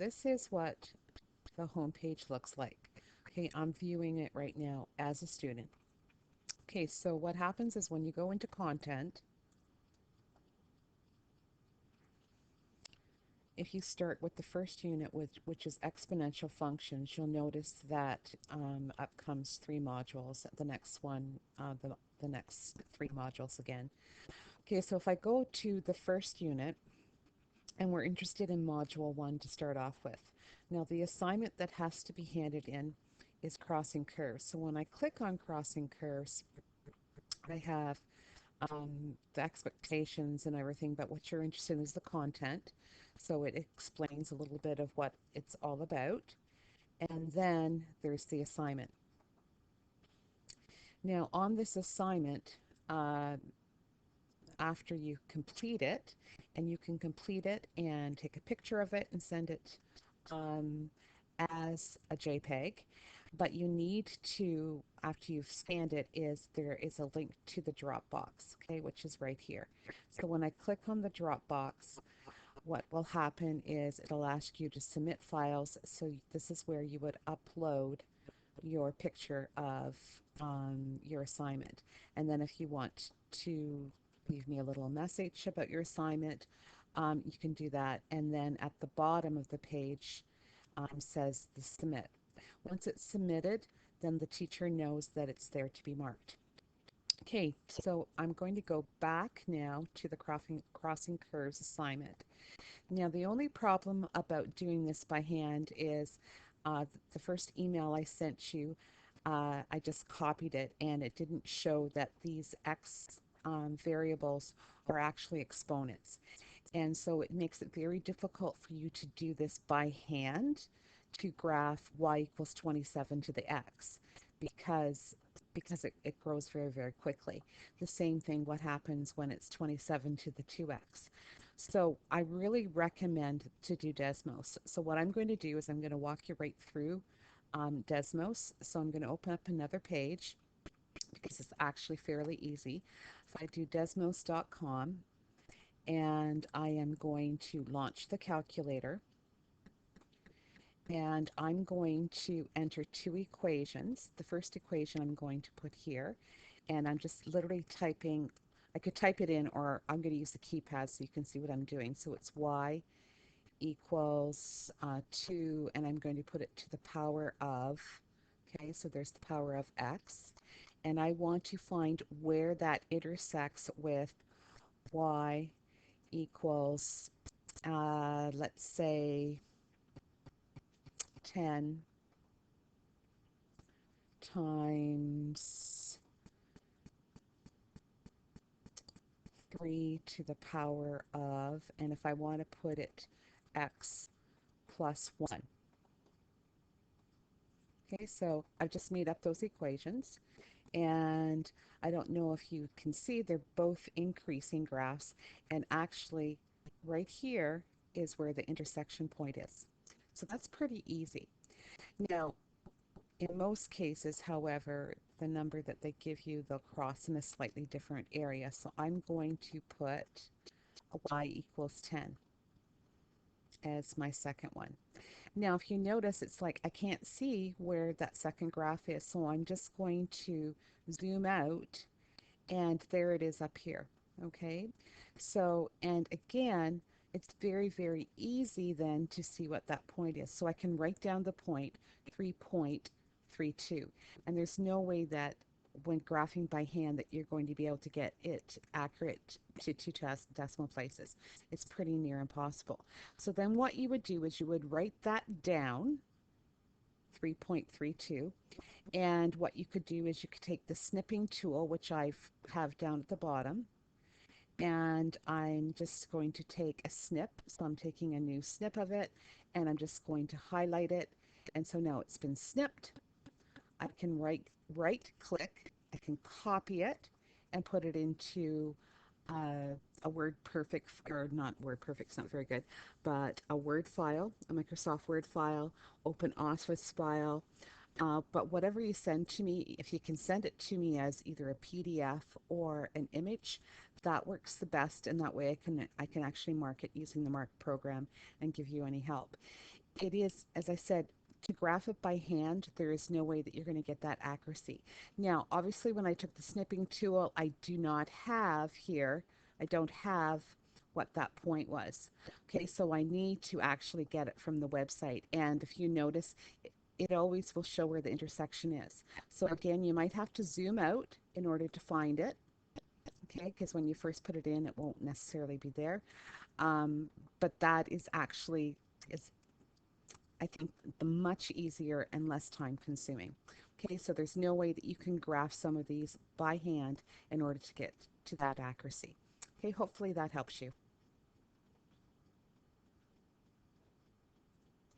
This is what the home page looks like. Okay, I'm viewing it right now as a student. Okay, so what happens is when you go into content, if you start with the first unit, which is exponential functions, you'll notice that up comes three modules. The next one, the next three modules again. Okay, so if I go to the first unit, and we're interested in module one to start off with. Now the assignment that has to be handed in is crossing curves. So when I click on crossing curves, I have the expectations and everything, but what you're interested in is the content. So it explains a little bit of what it's all about. And then there's the assignment. Now on this assignment, uh, after you complete it, and you can complete it and take a picture of it and send it um, as a JPEG, but you need to, after you've scanned it, there is a link to the Dropbox, okay, which is right here. So when I click on the Dropbox, what will happen is it'll ask you to submit files. So this is where you would upload your picture of your assignment. And then if you want to leave me a little message about your assignment, you can do that. And then at the bottom of the page says the submit. Once it's submitted, then the teacher knows that it's there to be marked. Okay, so I'm going to go back now to the crossing curves assignment. Now, the only problem about doing this by hand is the first email I sent you, I just copied it and it didn't show that these x variables are actually exponents. And so it makes it very difficult for you to do this by hand to graph y equals 27 to the x because it grows very, very quickly. The same thing what happens when it's 27 to the 2x. So I really recommend to do Desmos. So what I'm going to do is I'm going to walk you right through Desmos. So I'm going to open up another page because it's actually fairly easy. So I do desmos.com and I am going to launch the calculator and I'm going to enter two equations. The first equation I'm going to put here and I'm just literally typing, I could type it in or I'm going to use the keypad so you can see what I'm doing. So it's y equals 2 and I'm going to put it to the power of, okay, so there's the power of x. And I want to find where that intersects with y equals, let's say, 10 times 3 to the power of, and if I want to put it x plus 1. Okay, so I've just made up those equations, and I don't know if you can see they're both increasing graphs, and actually right here is where the intersection point is. So that's pretty easy. Now, in most cases, however, the number that they give you, they'll cross in a slightly different area. So I'm going to put y equals 10 as my second one. Now, if you notice, it's like I can't see where that second graph is, so I'm just going to zoom out, and there it is up here. Okay, so, and again, it's very, very easy then to see what that point is. So I can write down the point, 3.32, and there's no way that when graphing by hand that you're going to be able to get it accurate to two decimal places. It's pretty near impossible. So then what you would do is you would write that down, 3.32, and what you could do is you could take the snipping tool, which I have down at the bottom, and I'm just going to take a snip. So I'm taking a new snip of it, and I'm just going to highlight it. And so now it's been snipped. I can right click, I can copy it and put it into a WordPerfect, or not WordPerfect, it's not very good, but a Word file, a Microsoft Word file, open Office file. But whatever you send to me, if you can send it to me as either a PDF or an image, that works the best, and that way I can actually mark it using the Mark program and give you any help. it is, as I said, to graph it by hand, there is no way that you're going to get that accuracy. Now, obviously, when I took the snipping tool, I do not have here, I don't have what that point was. Okay, so I need to actually get it from the website. And if you notice, it always will show where the intersection is. So again, you might have to zoom out in order to find it. Okay, because when you first put it in, it won't necessarily be there. Um, but that is actually is I think the much easier and less time consuming. Okay, so there's no way that you can graph some of these by hand in order to get to that accuracy. Okay, hopefully that helps you.